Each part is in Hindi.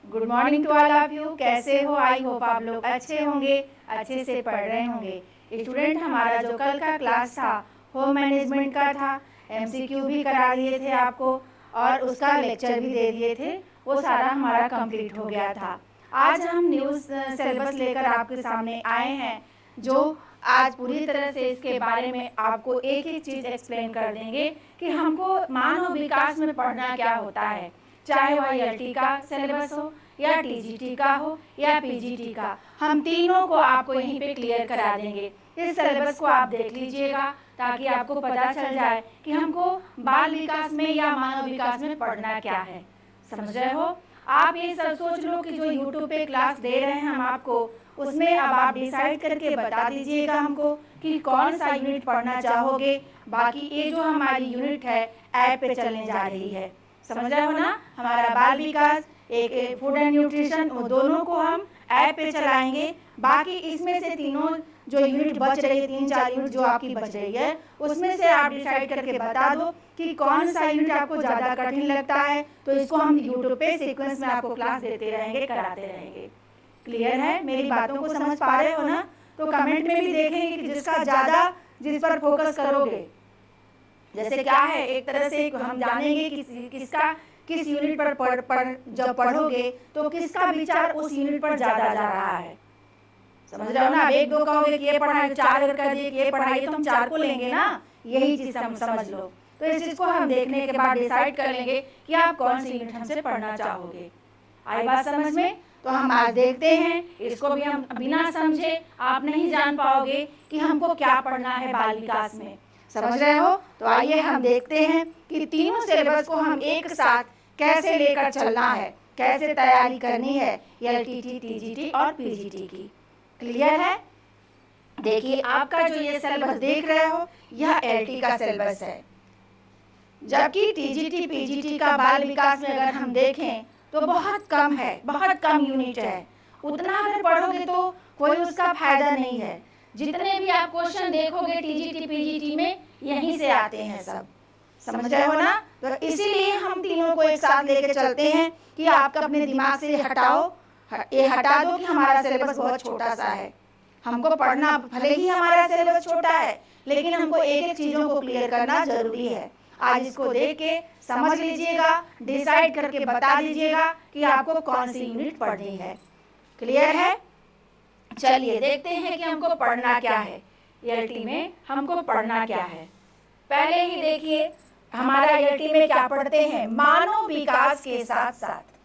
Good morning to all of you. कैसे हो? आई होप आप लोग अच्छे होंगे, अच्छे से पढ़ रहे होंगे। स्टूडेंट, हमारा जो कल का क्लास था होम मैनेजमेंट का था, एमसीक्यू भी करा दिए थे आपको और उसका लेक्चर भी दे दिए थे। वो सारा हमारा कंप्लीट हो गया था। आज हम न्यूज़ सिलेबस लेकर आपके सामने आए हैं, जो आज पूरी तरह से इसके बारे में आपको एक एक चीज़ एक्सप्लेन कर देंगे कि हमको मानव विकास में पढ़ना क्या होता है, चाहे वह एलटी का सिलेबस हो या टीजीटी का हो या पीजीटी का। हम तीनों को आपको यहीं पे क्लियर करा देंगे। इस सिलेबस को आप देख लीजिएगा ताकि आपको पता चल जाए कि हमको बाल विकास में या मानव विकास में पढ़ना क्या है। समझ रहे हो? आप ये सब सोच लो कि जो यूट्यूब पे क्लास दे रहे हैं हम आपको, उसमें अब आप डिसाइड करके बता दीजिएगा हमको कि कौन सा यूनिट पढ़ना चाहोगे। बाकी ये जो हमारी यूनिट है ऐप पे चलने जा रही है, समझ रहे हो ना? हमारा बाल विकास एक फूड एंड न्यूट्रिशन, वो दोनों को हम ऐप पे चलाएंगे। बाकी इसमें से तीनों जो यूनिट बच रही है, 3-4 यूनिट जो आपकी बच रही है, उसमें से आप डिसाइड करके बता दो कि कौन सा यूनिट आपको ज़्यादा कठिन लगता है। तो इसको हम यूट्यूब पे सीक्वेंस में आपको क्लास देते रहेंगे, कराते रहेंगे। क्लियर है? मेरी बातों को समझ पा रहे हो ना? तो कमेंट में भी देखेंगे कि जिसका ज़्यादा जिस पर फोकस करोगे, जैसे क्या है, एक तरह से हम जानेंगे कि किसका किस यूनिट पर जब पढ़ोगे तो किसका विचार उस यूनिट पर ज़्यादा जा रहा है। समझ रहे हो ना? अब एक दो कहोगे कि ये पढ़ाई, चार अगर कह दिए कि ये पढ़ाई, तो हम चार को लेंगे ना। यही चीज़ समझ लो। तो इस चीज़ को हम देखने के बाद डिसाइड कर लेंगे कि आप कौन सी यूनिट हमसे पढ़ना चाहोगे। आई बात समझ में? तो हम आज देखते हैं, इसको भी हम बिना समझे आप नहीं जान पाओगे कि हमको क्या पढ़ना है बाल विकास में। समझ रहे हो? तो आइए हम देखते हैं कि तीनों सिलेबस को हम एक साथ कैसे लेकर चलना है, कैसे तैयारी करनी है एलटीटी, टीजीटी और पीजीटी की। क्लियर है? देखिए, आपका जो ये सिलेबस देख रहे हो, यह एलटी का सिलेबस है, जबकि टीजीटी पीजीटी का बाल विकास में अगर हम देखें तो बहुत कम है, बहुत कम यूनिट है। उतना अगर पढ़ोगे तो कोई उसका फायदा नहीं है। जितने भी आप क्वेश्चन देखोगे टीजीटी पीजीटी में, यहीं से आते हैं सब। समझ रहे हो ना? तो इसीलिए हम तीनों को एक साथ लेके चलते हैं कि आपका अपने दिमाग से हटाओ, ये हटा दो कि हमारा सिलेबस बहुत छोटा सा है। हमको पढ़ना, भले ही हमारा सिलेबस छोटा है, लेकिन हमको एक एक चीज़ों को क्लियर करना जरूरी है। आज इसको देख के समझ लीजिएगा, डिसाइड करके बता दीजिएगा कि आपको कौन सी यूनिट पढ़नी है। क्लियर है? चलिए देखते हैं कि हमको पढ़ना क्या है, एलटी में हमको पढ़ना क्या है। पहले ही देखिए, हमारा एलटी में क्या पढ़ते हैं, मानव विकास के साथ साथ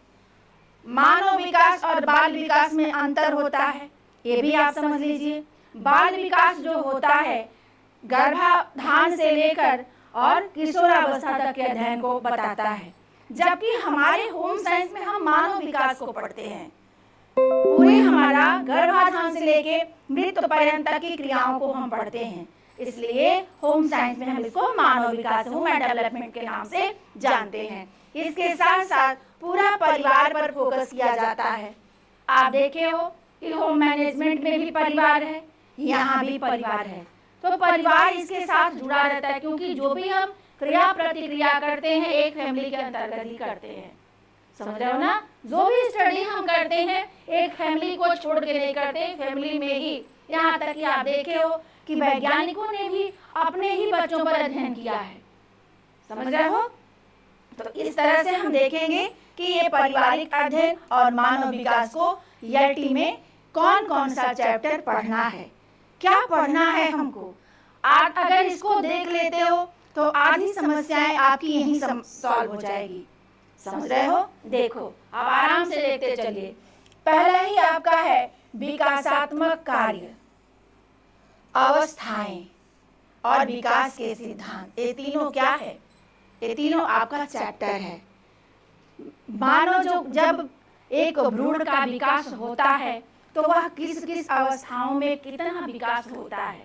मानव विकास और बाल विकास में अंतर होता है, ये भी आप समझ लीजिए। बाल विकास जो होता है गर्भाधान से लेकर और किशोरावस्था तक के अध्ययन को बताता है, जबकि हमारे होम साइंस में हम मानव विकास को पढ़ते हैं। पूरे हमारा गर्भाधान से लेके मृत्यु पर्यंत तक की क्रियाओं को हम पढ़ते हैं, इसलिए होम साइंस में हम इसको मानव विकास, ह्यूमन डेवलपमेंट के नाम से जानते हैं। इसके साथ साथ पूरा परिवार पर फोकस किया जाता है। आप देखे हो कि होम मैनेजमेंट में भी परिवार है, यहाँ भी परिवार है, तो परिवार इसके साथ जुड़ा रहता है, क्योंकि जो भी हम क्रिया प्रतिक्रिया करते हैं एक फैमिली के अंतर्गत ही करते हैं। समझ रहे हो ना? जो भी स्टडी हम करते हैं एक फैमिली को छोड़ के नहीं करते, फैमिली में ही। यहाँ तक कि आप देखे हो कि वैज्ञानिकों ने भी अपने ही बच्चों पर अध्ययन किया है। समझ रहे हो? तो इस तरह से हम देखेंगे कि ये पारिवारिक अध्ययन और मानव विकास को एलटी में कौन कौन सा चैप्टर पढ़ना है, क्या पढ़ना है हमको। आज अगर इसको देख लेते हो तो आधी समस्याएं आपकी यहीं सॉल्व हो जाएगी। समझ रहे हो? देखो, अब आराम से देखते चलिए। पहला ही आपका है विकासात्मक कार्य, अवस्थाएं और विकास के सिद्धांत। ये तीनों क्या है? ये तीनों आपका चैप्टर है। मानो जब एक भ्रूण का विकास होता है तो वह किस किस अवस्थाओं में कितना विकास होता है।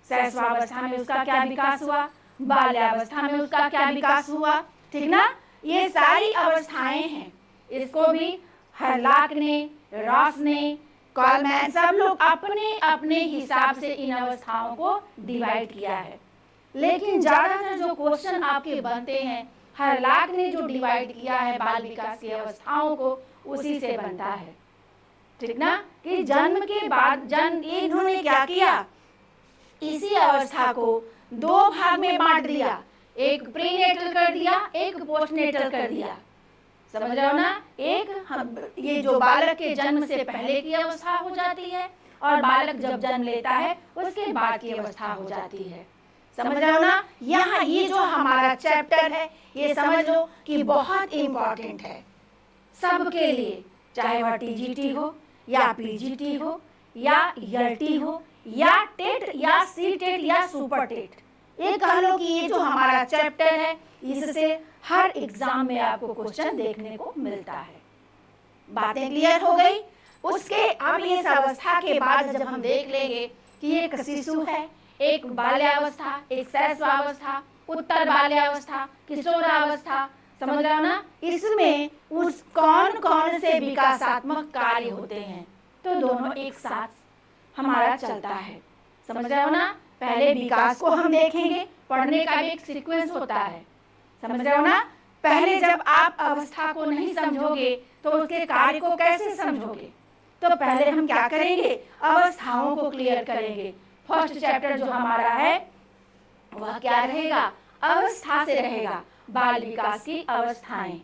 शैशवावस्था में उसका क्या विकास हुआ, बाल्यावस्था में उसका क्या विकास हुआ, ठीक ना? ये सारी अवस्थाएं हैं। इसको भी हर्लाक ने, रॉस ने, कॉलमैन, सब लोग अपने अपने हिसाब से इन अवस्थाओं को डिवाइड किया है। लेकिन ज़्यादातर जो क्वेश्चन आपके बनते हैं हर्लाक ने जो डिवाइड किया है बाल विकास की अवस्थाओं को, उसी से बनता है, ठीक ना। कि जन्म के बाद इन्होंने क्या किया, इसी अवस्था को दो भाग में बांट दिया, एक प्रीनेटल कर दिया, एक पोस्टनेटल कर दिया। समझ रहे हो ना। ये जो बालक के जन्म से पहले की अवस्था हो जाती है, और बालक जब जन्म लेता है उसके बाद की अवस्था हो जाती है। समझ रहे हो ना। यहाँ ये जो हमारा चैप्टर है, ये समझ लो कि बहुत इम्पोर्टेंट है सबके लिए, चाहे वह टीजीटी हो या पीजीटी हो या ईआरटी हो या टेट या सी टेट या सुपर टेट। ये कह लो कि ये जो हमारा चैप्टर है, इससे हर एग्जाम में आपको क्वेश्चन देखने को मिलता है। बातें क्लियर हो गई। उसके अब इस अवस्था के बाद जब हम देख लेंगे कि एक शिशु है, एक बाल्यावस्था, एक शैशवावस्था, उत्तर बाल्यावस्था, किशोरावस्था, समझ रहे हो ना। इसमें उस कौन कौन से विकासात्मक कार्य होते हैं, तो दोनों एक साथ हमारा चलता है। समझ रहे हो ना। पहले विकास को हम देखेंगे, पढ़ने का भी एक सीक्वेंस होता है। समझ रहे हो ना। पहले जब आप अवस्था को नहीं समझोगे तो उसके कार्य को कैसे समझोगे। तो पहले हम क्या करेंगे, अवस्थाओं को क्लियर करेंगे। फर्स्ट चैप्टर जो हमारा है वह क्या रहेगा, अवस्था से रहेगा, बाल विकास की अवस्थाएं।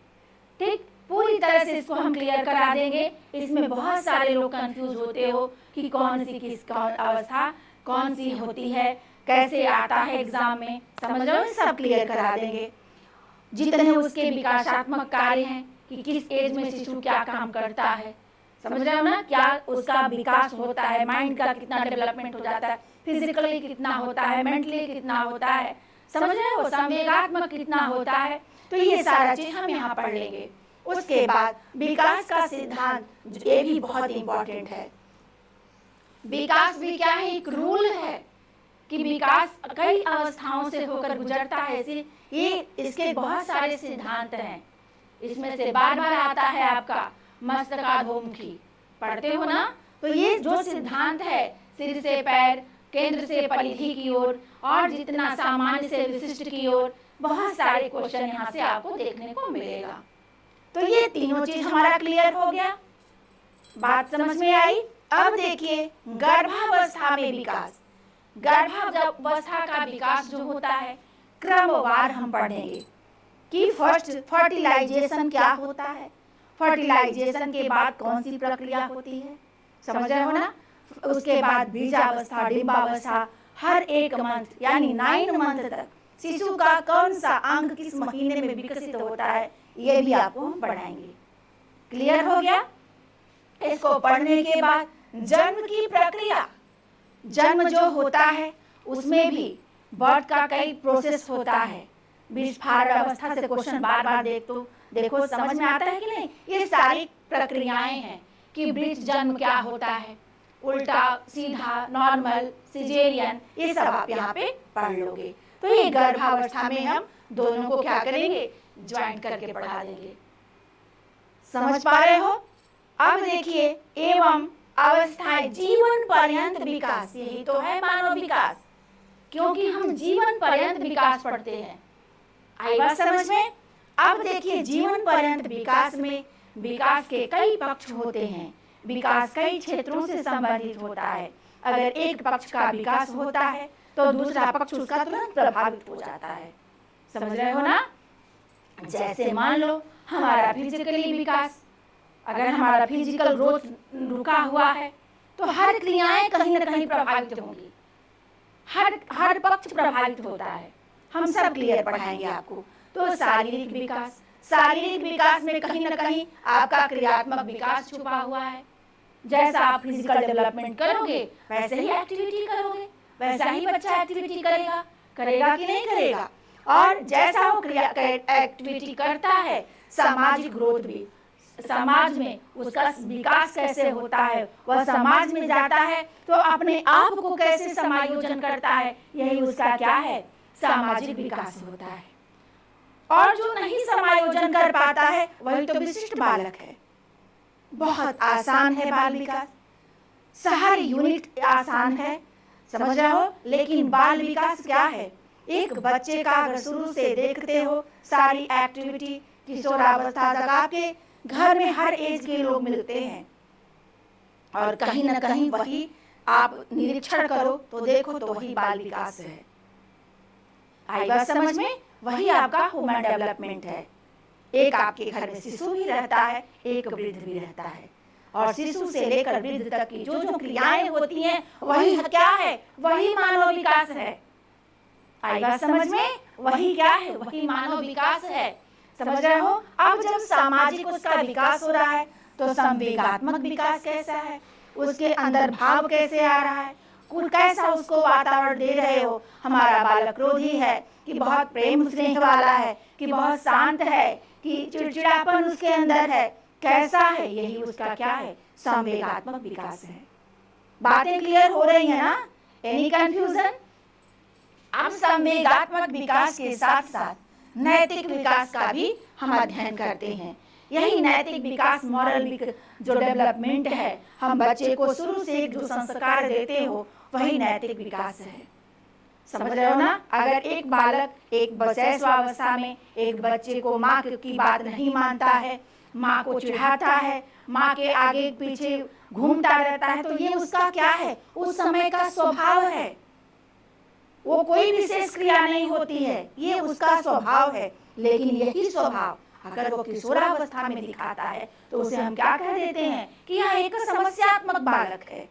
ठीक, पूरी तरह से इसको हम क्लियर करा देंगे। इसमें बहुत सारे लोग कंफ्यूज होते हो कि कौन अवस्था कौन सी होती है, कैसे आता है एग्जाम में। समझ रहे हो, सब क्लियर करा देंगे। जितने उसके विकासात्मक कार्य हैं कि किस एज में शिशु क्या काम करता है, समझ रहे हो ना। क्या उसका विकास होता है, माइंड का कितना डेवलपमेंट हो जाता है, फिजिकली कितना होता है, मेंटली कितना होता है, समझ रहे हो, संवेगात्मक कितना होता है। तो ये सारा चीज हम यहाँ पढ़ लेंगे। उसके बाद विकास का सिद्धांत, ये भी बहुत इंपॉर्टेंट है। विकास भी क्या है, एक रूल है कि विकास कई अवस्थाओं से होकर गुजरता है। ये इसके बहुत सारे सिद्धांत हैं। इसमें से बार बार आता है आपका मस्तकाधोमुखी, पढ़ते हो ना। तो ये जो सिद्धांत है, सिर से पैर, केंद्र से परिधि की ओर, और जितना सामान्य से विशिष्ट की ओर, बहुत सारे क्वेश्चन यहाँ से आपको देखने को मिलेगा। तो ये तीनों चीज हमारा क्लियर हो गया, बात समझ में आई। अब देखिए गर्भावस्था में विकास। गर्भावस्था का विकास जो होता है, क्रमवार हम पढ़ेंगे कि फर्स्ट फर्टिलाइजेशन क्या होता है, फर्टिलाइजेशन के बाद कौन सी प्रक्रिया होती है, समझ रहे हो ना। उसके बाद बीजावस्था, डिंबावस्था, हर एक मंथ यानी 9 मंथ तक शिशु का कौन सा अंग किस महीने में विकसित होता है, ये भी आपको हम पढ़ाएंगे। क्लियर हो गया। इसको पढ़ने के बाद जन्म की प्रक्रिया, जन्म जो होता है उसमें भी बर्थ का कई प्रोसेस होता है। विस्फार अवस्था से क्वेश्चन बार बार देखो समझ में आता है कि नहीं। ये सारी प्रक्रियाएं हैं कि ब्रीच जन्म क्या होता है, उल्टा, सीधा, नॉर्मल, सिजेरियन, ये सब आप यहाँ पे पढ़ लोगे। तो ये गर्भावस्था में हम दोनों को क्या करेंगे, ज्वाइंट करके पढ़ा देंगे। समझ पा रहे हो। अब देखिए एवं अवस्थाएं, जीवन पर्यंत विकास, यही तो है मानव विकास, क्योंकि हम जीवन पर्यंत विकास पढ़ते हैं। आई बात समझ में। अब देखिए जीवन पर्यंत विकास में विकास के कई पक्ष होते हैं, विकास कई क्षेत्रों से संबंधित होता है। अगर एक पक्ष का विकास होता है तो दूसरा पक्ष उसका तुरंत प्रभावित हो जाता है। समझ रहे हो ना। जैसे मान लो हमारा फिजिकली विकास, अगर हमारा फिजिकल ग्रोथ रुका हुआ है तो हर क्रियाएं कहीं ना कहीं प्रभावित होंगी, हर पक्ष प्रभावित होता है। हम सब क्लियर पढ़ाएंगे आपको। तो शारीरिक विकास में कहीं ना कहीं आपका क्रियात्मक विकास छुपा हुआ है। जैसा आप फिजिकल डेवलपमेंट करोगे वैसे ही एक्टिविटी करोगे, वैसा ही बच्चा एक्टिविटी करेगा कि नहीं करेगा। और जैसा वो एक्टिविटी करता है, सामाजिक ग्रोथ भी, समाज में उसका विकास कैसे होता है, वह समाज में जाता है तो अपने आप को कैसे समायोजन करता है, यही उसका क्या है, सामाजिक विकास होता है। और जो नहीं समायोजन कर पाता है वही तो विशिष्ट बालक है। बहुत आसान है बाल विकास, हर यूनिट आसान है, समझ रहे हो। लेकिन बाल विकास क्या है, एक बच्चे का अगर शुरू से देखते हो सारी एक्टिविटी किशोरावस्था तक आपके घर में हर एज के लोग मिलते हैं, और कहीं ना कहीं वही आप निरीक्षण करो तो देखो तो वही बाल विकास है। आई बात समझ में? वही आपका ह्यूमन डेवलपमेंट है। एक आपके घर में शिशु भी रहता है, एक वृद्ध भी रहता है, और शिशु से लेकर वृद्ध तक की जो जो क्रियाएं होती हैं वही क्या है? वही मानव विकास है। आई बात समझ में? वही क्या है? वही मानव विकास है। समझ रहे हो? अब जब सामाजिक उसका विकास हो रहा है तो संवेगात्मक विकास कैसा है, उसके अंदर भाव कैसे आ रहा है, कुल कैसा उसको वातावरण दे रहे हो। हमारा बालक क्रोधी है कि बहुत प्रेम स्नेह वाला है, कि बहुत शांत है, कि चिड़चिड़ापन उसके अंदर है, कैसा है? यही उसका क्या है? संवेगात्मक विकास है। बातें क्लियर हो रही है ना? Any confusion? अब संवेगात्मक विकास के साथ साथ नैतिक विकास का भी हम अध्ययन करते हैं। यही नैतिक विकास, मॉरल जो डेवलपमेंट है, हम बच्चे को शुरू से जो संस्कार देते हो वही नैतिक विकास है। समझ रहे हो ना? अगर एक बालक एक शैशवावस्था में एक बच्चे को माँ की बात नहीं मानता है, माँ को चिढ़ाता है, माँ के आगे पीछे घूमता रहता है, तो ये उसका क्या है? उस समय का स्वभाव है। वो कोई विशेष क्रिया नहीं होती है, ये उसका स्वभाव है। लेकिन यही स्वभाव अगर वो किशोरावस्था में दिखाता है तो उसे हम क्या कह देते हैं कि यह एक समस्यात्मक बालक है।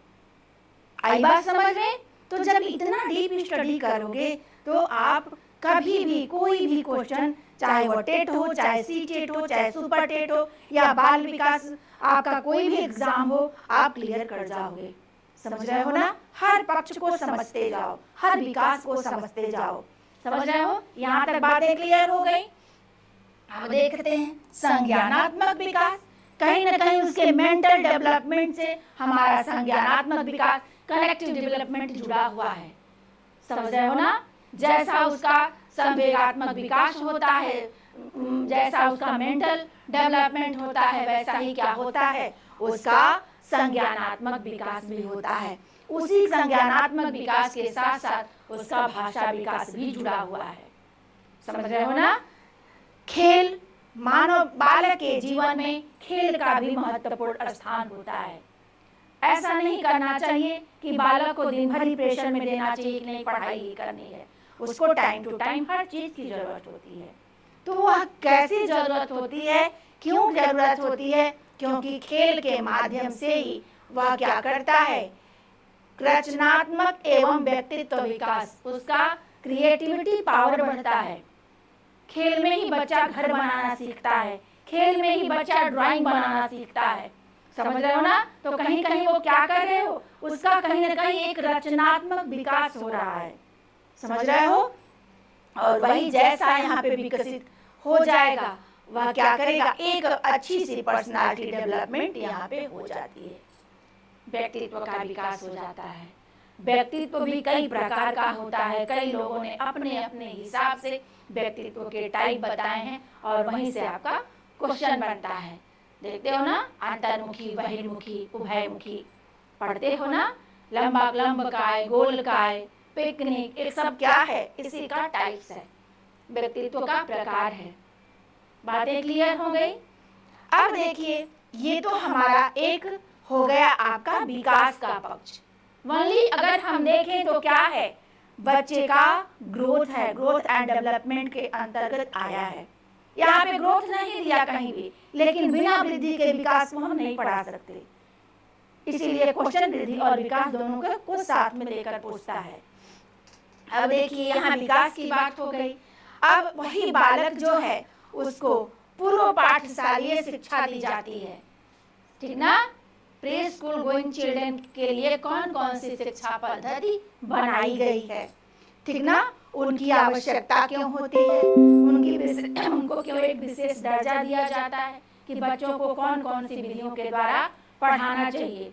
आई बात समझ में? तो जब इतना डीप स्टडी करोगे तो आप कभी भी कोई भी क्वेश्चन, चाहे वो टेट हो, चाहे सी टेट हो, चाहे सुपर टेट हो, या बाल विकास आपका कोई भी एग्जाम हो, आप क्लियर कर जाओगे। समझ रहे हो ना? हर पक्ष को समझते जाओ, हर विकास को समझते जाओ। समझ रहे हो? यहाँ तक बातें क्लियर हो गई। अब देखते हैं संज्ञानात्मक विकास। कहीं ना कहीं उसके मेंटल डेवलपमेंट से हमारा संज्ञानात्मक विकास, कनेक्टिव डेवलपमेंट जुड़ा हुआ है। समझ रहे हो ना? जैसा उसका संवेगात्मक विकास होता है, जैसा उसका मेंटल डेवलपमेंट होता है, वैसा ही क्या होता है? उसका संज्ञानात्मक विकास भी होता है। उसी संज्ञानात्मक विकास के साथ साथ उसका भाषा विकास भी जुड़ा हुआ है। समझ रहे हो ना? खेल, मानव बालक के जीवन में खेल का भी महत्वपूर्ण स्थान होता है। ऐसा नहीं करना चाहिए कि बालक को दिन भर ही प्रेशर में देना चाहिए कि नहीं पढ़ाई ही करनी है। उसको टाइम टू टाइम हर चीज की जरूरत होती है। तो वह कैसी जरूरत होती है, क्यों जरूरत होती है? क्योंकि खेल के माध्यम से ही वह क्या करता है? रचनात्मक एवं व्यक्तित्व विकास, उसका क्रिएटिविटी पावर बढ़ता है। खेल में ही बच्चा घर बनाना सीखता है, खेल में ही बच्चा ड्राइंग बनाना सीखता है। समझ रहे हो ना? तो कहीं कहीं वो क्या कर रहे हो? उसका कहीं ना कहीं एक रचनात्मक विकास हो रहा है। समझ रहे हो? और वही जैसा यहाँ पे विकसित हो जाएगा, वह क्या करेगा? एक अच्छी सी पर्सनालिटी डेवलपमेंट यहाँ पे हो जाती है, व्यक्तित्व का विकास हो जाता है। व्यक्तित्व भी कई प्रकार का होता है। कई लोगों ने अपने अपने हिसाब से व्यक्तित्व के टाइप बताए हैं और वहीं से आपका क्वेश्चन बनता है। देखते हो ना? अंतर्मुखी, बहिर्मुखी, उभयमुखी पढ़ते हो ना? लंबकाय, गोलकाय, पिकनिक, ये सब क्या है? इसी का टाइप्स है, व्यक्तित्व का प्रकार है। बातें क्लियर हो गई? अब देखिए, ये तो हमारा एक हो गया आपका विकास का पक्ष। वनली अगर हम देखें तो क्या है? बच्चे का ग्रोथ है, ग्रोथ एंड डेवलपमेंट के अंतर्गत आया है। यहाँ पे ग्रोथ नहीं दिया कहीं भी, लेकिन बिना वृद्धि के विकास को हम नहीं पढ़ा सकते। इसीलिए क्वेश्चन वृद्धि और विकास दोनों को साथ में लेकर पूछता है। अब देखिए, यहाँ विकास की बात हो गई। अब वही बालक जो है उसको पूर्व पाठशालीय शिक्षा दी जाती है, ठीक ना? प्री स्कूल गोइंग चिल्ड्रन के लिए कौन कौन सी शिक्षा पद्धति बनाई गई है, ठीक ना? उनकी आवश्यकता क्यों होती है, उनको क्यों एक विशेष दर्जा दिया जाता है कि बच्चों को कौन कौन सी विधियों के द्वारा पढ़ाना चाहिए।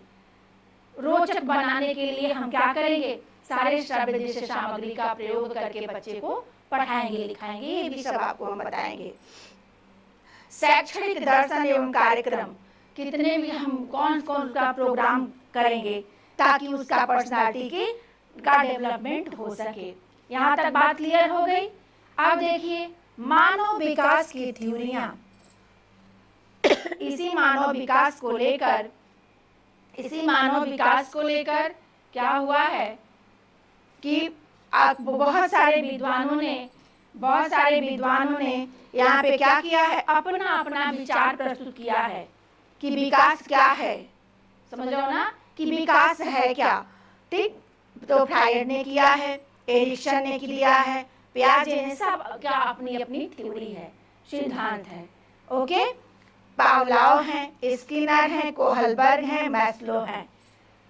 रोचक बनाने के लिए हम क्या करेंगे? सारे श्रव्य दृश्य सामग्री का प्रयोग करके बच्चे को पढ़ाएंगे, लिखाएंगे, ये भी सब आपको हम बताएंगे। शैक्षणिक दर्शन एवं कार्यक्रम, कितने भी हम कौन कौन का प्रोग्राम करेंगे ताकि उसका पर्सनालिटी का डेवलपमेंट हो सके। यहाँ तक बात क्लियर हो गई। अब देखिए मानव विकास की थ्योरियां, इसी मानव विकास को लेकर क्या हुआ है कि बहुत सारे विद्वानों ने यहाँ पे क्या किया है, अपना अपना विचार प्रस्तुत किया है कि विकास क्या है। समझ रहे हो ना कि विकास है क्या। ठीक, तो फ्रायड ने किया है, एरिक्सन ने किया है, पियाजे ने, सब क्या अपनी अपनी थ्योरी है, सिद्धांत है। ओके, पावलोव हैं, स्किनर हैं, कोहलबर्ग हैं, मैस्लो हैं।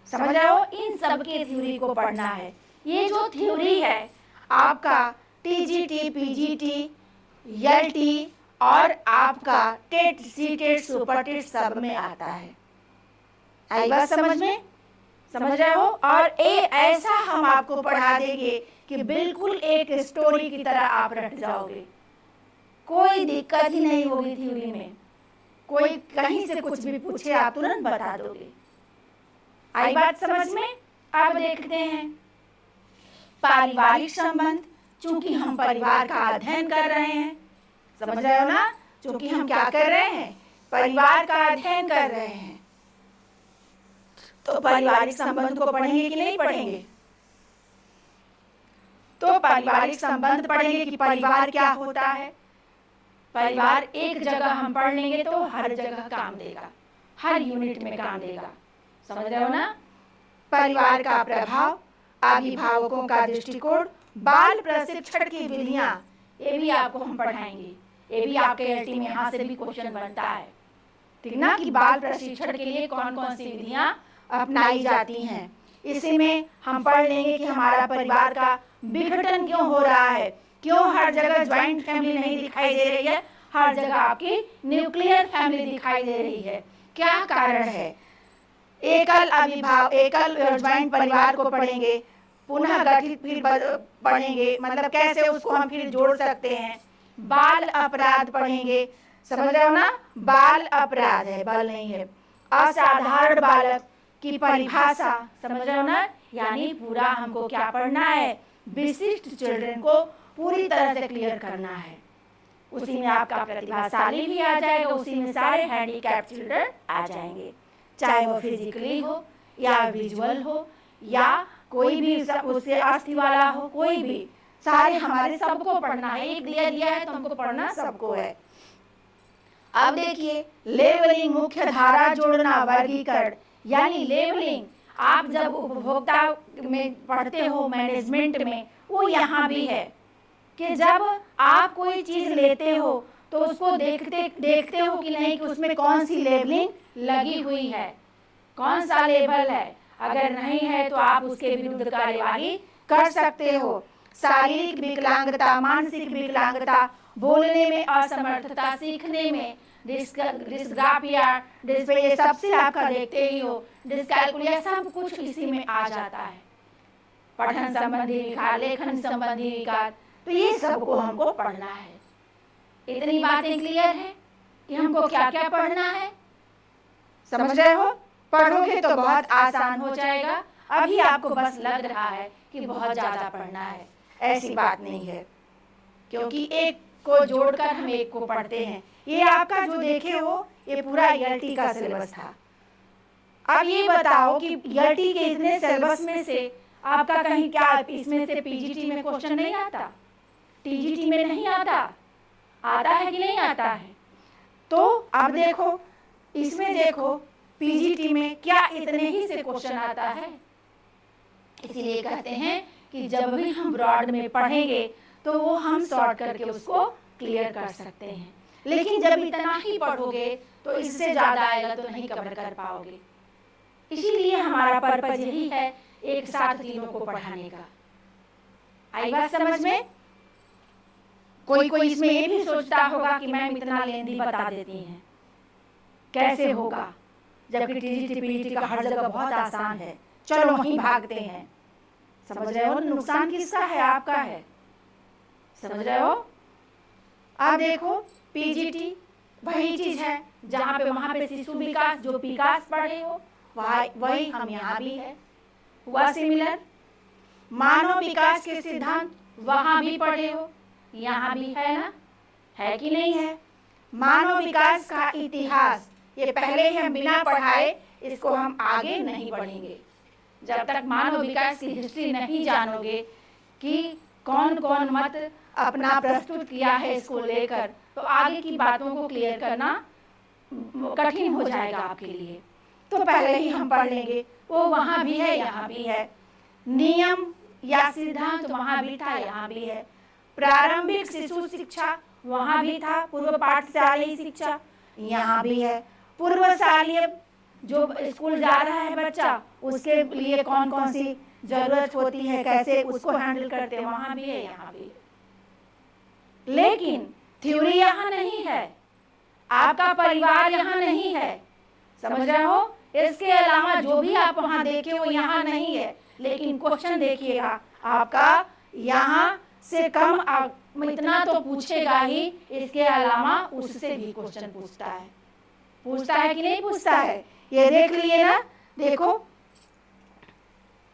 समझ रहे हो, इन सब के थ्योरी को पढ़ना है। ये जो थ्योरी है आपका टीजीटी, पीजीटी, एलटी और आपका टेट, सीटेट, सुपरटेट सब में आता है। आई बात समझ में? समझ रहे हो। और ऐसा हम आपको पढ़ा देंगे कि बिल्कुल एक स्टोरी की तरह आप रट जाओगे, कोई दिक्कत ही नहीं होगी थ्योरी में। कोई कहीं से कुछ भी पूछे आप तुरंत बता दोगे। आई बात समझ में? अब देखते हैं पारिवारिक संबंध। चूंकि हम परिवार का अध्ययन कर रहे हैं, समझ रहे हो ना, चूंकि हम क्या कर रहे हैं, परिवार का अध्ययन कर रहे हैं, तो पारिवारिक संबंध को पढ़ेंगे कि नहीं पढ़ेंगे? तो पारिवारिक संबंध पढ़ेंगे कि परिवार क्या होता है। परिवार एक जगह हम पढ़ लेंगे तो हर जगह काम देगा, हर यूनिट में काम देगा। समझ रहे हो ना। परिवार का प्रभाव, अभिभावकों का दृष्टिकोण, बाल प्रशिक्षण की विधियां, ये भी आपको हम पढ़ाएंगे। ये भी आपके एलटी में यहाँ से भी क्वेश्चन बनता है, ठीक ना, कि बाल प्रशिक्षण के लिए कौन कौन सी विधियां अपनाई जाती हैं। इसी में हम पढ़ लेंगे कि हमारा परिवार का विघटन क्यों हो रहा है, क्यों हर जगह ज्वाइंट फैमिली नहीं दिखाई दे रही है, हर जगह आपकी न्यूक्लियर फैमिली दिखाई दे रही है, क्या कारण है। एकल ज्वाइंट परिवार को पढ़ेंगे, पुनः गठित फिर पढ़ेंगे, मतलब कैसे उसको हम फिर जोड़ सकते हैं। बाल अपराध पढ़ेंगे, समझ रहे हो ना, बाल अपराध है, बल नहीं है। असाधारण बालक की परिभाषा, समझ रहे हो ना, यानी पूरा हमको क्या पढ़ना है, विशिष्ट चिल्ड्रन को पूरी तरह से क्लियर करना है। उसी में आपका प्रतिभाशाली भी आ जाएगा, उसी में सारे हैंडीकैप चिल्ड्रन आ जाएंगे, चाहे वो फिजिकली हो या विजुअल हो या कोई भी उससे अस्थि वाला हो, कोई भी, सारे हमारे सबको पढ़ना है। एक दिया है तो हमको पढ़ना सबको है। अब देखिए लेवलिंग, मुख्य धारा जोड़ना, वर्गीकरण, यानी लेवलिंग आप जब उपभोक्ता में पढ़ते हो, मैनेजमेंट में, वो यहाँ भी है कि जब आप कोई चीज लेते हो तो उसको देखते हो कि नहीं कि उसमें कौन सी लेबलिंग लगी हुई है, कौन सा लेबल है। अगर नहीं है तो आप उसके विरुद्ध कार्यवाही कर सकते हो। शारीरिक विकलांगता, मानसिक विकलांगता, बोलने में असमर्थता, सीखने में डिस्ग्राफिया, ये सबसे आपका देखते ही हो, डिस्कैलकुलिया, सब कुछ इसी में आ जाता है। पठन संबंधी विकार, लेखन संबंधी विकार, तो ये सबको हमको पढ़ना है। इतनी बातें क्लियर है कि हमको क्या क्या पढ़ना है, समझ रहे हो। पढ़ोगे तो बहुत आसान हो जाएगा। अभी आपको बस लग रहा है कि बहुत ज्यादा पढ़ना है, ऐसी बात नहीं है, क्योंकि एक को जोड़कर हम एक को पढ़ते हैं। ये आपका जो देखे हो ये पूरा एलटी का सिलेबस था। अब ये बताओ कि एलटी के इतने सिलेबस में से आपका कहीं क्या इसमें से पीजीटी में क्वेश्चन नहीं आता, टीजीटी में नहीं आता, आता है कि नहीं आता है। तो अब देखो इसमें, देखो पीजीटी में क्या इतने ही से क्वेश्चन आता है। इसीलिए कहते हैं कि जब भी हम ब्रॉड में पढ़ेंगे तो वो हम शॉर्ट करके उसको क्लियर कर सकते हैं, लेकिन जब इतना ही पढ़ोगे तो इससे ज्यादा आएगा तो नहीं कवर कर पाओगे। इसीलिए हमारा पर्पज यही है एक साथ तीनों को पढ़ाने का। आई बात समझ में। कोई कोई इसमें ये भी सोचता होगा कि मैम इतना लेंदी बता देती हैं, कैसे होगा, जबकि टीजीटी पीजीटी का हर जगह बहुत आसान है, चलो वहीं भागते हैं। समझ रहे हो, नुकसान किसका है, आपका है, समझ रहे हो। अब देखो पीजीटी वही चीज है जहाँ पे वहां पे शिशु विकास, जो विकास पढ़े हो वही हम यहाँ भी है, हुआ सिमिलर। मानव विकास के सिद्धांत वहाँ भी पढ़े हो, यहाँ भी है ना, है कि नहीं है। मानव विकास का इतिहास, ये पहले ही हम बिना पढ़ाए इसको हम आगे नहीं बढ़ेंगे। जब तक मानव विकास की हिस्ट्री नहीं जानोगे कि कौन कौन मत अपना प्रस्तुत किया है इसको लेकर, तो आगे की बातों को क्लियर करना कठिन हो जाएगा आपके लिए। तो पहले ही हम पढ़ लेंगे, वो वहाँ भी है, यहाँ भी है। नियम या सिद्धांत वहाँ भी था, यहाँ भी है। प्रारंभिक शिशु शिक्षा वहाँ भी था, पूर्व पाठशाली शिक्षा यहाँ भी है। पूर्वशालीय जो स्कूल जा रहा है बच्चा, उसके लिए कौन कौन सी जरूरत होती है, कैसे उसको हैंडल करते हैं, वहाँ भी है, यहाँ भी है। लेकिन थ्योरी यहाँ नहीं है, आपका परिवार यहाँ नहीं है, समझ रहे हो। इसके अलावा जो भी आप वहाँ देखे हो यहाँ नहीं है। लेकिन क्वेश्चन देखिएगा आपका यहाँ से कम इतना तो पूछेगा ही, इसके अलावा उससे भी क्वेश्चन पूछता है कि नहीं पूछता है। ये देख लिए ना, देखो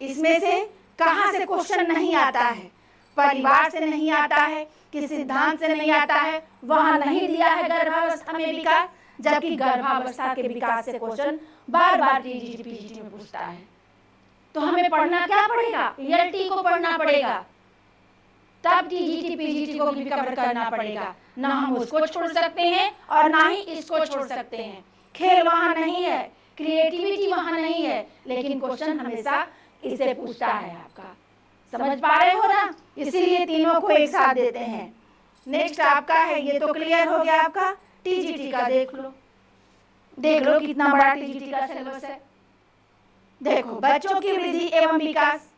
इसमें से कहाँ से क्वेश्चन नहीं आता है, परिवार से नहीं आता है, कि सिद्धांत से नहीं आता है। वहाँ नहीं दिया है गर्भावस्था में विकास, जबकि गर्भावस्था के विकास से क्वेश्चन बार बार टीजीटी पीजीटी में पूछता है। तो हमें पढ़ना क्या पड़ेगा, ईएलटी को पढ़ना पड़ेगा, तब टीजीटी पीजीटी को भी कवर करना पड़ेगा। ना हम उसको छोड़ सकते हैं और ना ही इसको छोड़ सकते हैं। खेल वहाँ नहीं है, क्रिएटिविटी वहाँ नहीं है, लेकिन क्वेश्चन हमेशा इसे पूछता है आपका। समझ पा रहे हो ना, इसीलिए तीनों को एक साथ देते हैं। नेक्स्ट आपका है, ये तो क्लियर हो गया आपका, टीजीटी का देख लो कितना बड़ा टीजीटी का सिलेबस है। देखो बच्चों की वृद्धि एवं विकास,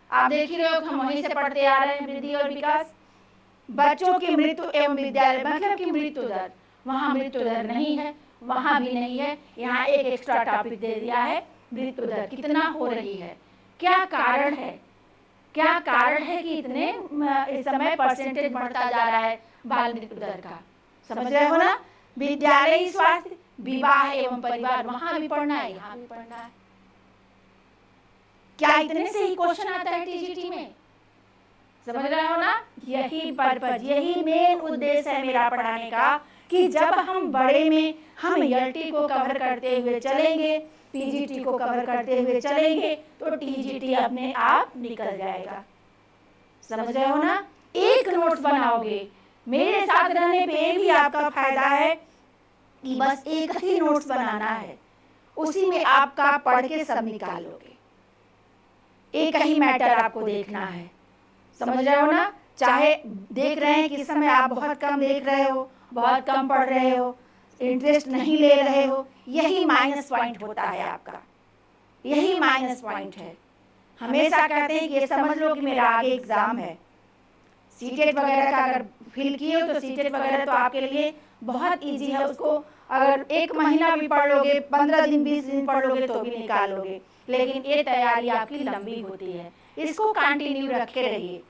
आप देख ही रहे हो, हम वहीं से पढ़ते आ रहे हैं, वृद्धि और विकास। बच्चों की मृत्यु एवं विद्यालय मतलब की मृत्यु दर, वहाँ मृत्यु दर नहीं है, वहाँ भी नहीं है। यहाँ एक एक्स्ट्रा टॉपिक दे दिया है, मृत्यु दर कितना हो रही है, क्या कारण है, क्या कारण है कि इतने इस समय परसेंटेज बढ़ता जा रहा है बाल मृत्यु दर का। समझ रहे हो ना। विद्यालयी स्वास्थ्य, विवाह एवं परिवार, वहाँ भी पढ़ना है, यहाँ भी पढ़ना है। क्या इतने से ही क्वेश्चन आता है टीजीटी में, समझ रहे हो ना। यही पर्पज, यही मेन उद्देश्य है मेरा पढ़ाने का, कि जब हम बड़े में हम ईएलटी को कवर करते हुए चलेंगे, पीजीटी को कवर करते हुए चलेंगे, तो टीजीटी अपने आप निकल जाएगा। समझ रहे हो ना। एक नोट्स बनाओगे, मेरे साथ रहने पे भी आपका फायदा है कि बस एक ही नोट्स बनाना है, उसी में आपका पढ़ के सब निकाल लोगे। एक ही मैटर आपको देखना है, समझ रहे हो ना। चाहे देख रहे हैं कि इस समय आप बहुत कम देख रहे हो, बहुत कम पढ़ रहे हो, इंटरेस्ट नहीं ले रहे हो, यही माइनस पॉइंट होता है आपका, यही माइनस पॉइंट है। हमेशा कहते हैं कि ये समझ लो कि मेरा आगे एग्जाम है, सीटेट वगैरह का अगर फिल किए हो तो सीटेट वगैरह तो आपके लिए बहुत इजी है। उसको अगर एक महीना भी पढ़ लोगे, 15 दिन 20 दिन पढ़ लोगे तो भी निकाल लोगे। लेकिन ये तैयारी आपकी लंबी होती है, इसको कंटिन्यू रखे रहिए,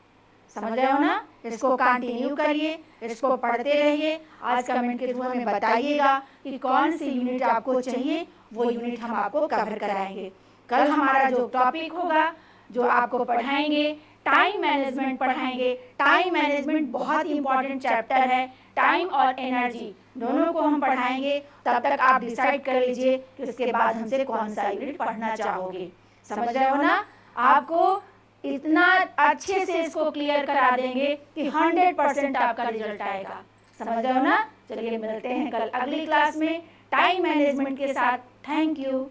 समझ रहे हो ना। इसको कंटिन्यू करिए, इसको पढ़ते रहिए। आज कमेंट के थ्रू हमें बताइएगा कि कौन सी यूनिट आपको चाहिए, वो यूनिट हम आपको कवर कराएंगे। कल हमारा जो टॉपिक होगा, जो आपको पढ़ाएंगे, टाइम मैनेजमेंट पढ़ाएंगे। टाइम मैनेजमेंट बहुत ही इंपॉर्टेंट चैप्टर है, टाइम और एनर्जी दोनों को हम पढ़ाएंगे। तब तक आप डिसाइड कर लीजिए कि उसके बाद हमसे कौन सा यूनिट पढ़ना चाहोगे, समझ रहे हो ना। आपको इतना अच्छे से इसको क्लियर करा देंगे कि 100% आपका रिजल्ट आएगा, समझ रहे हो ना। चलिए मिलते हैं कल अगली क्लास में टाइम मैनेजमेंट के साथ। Thank you.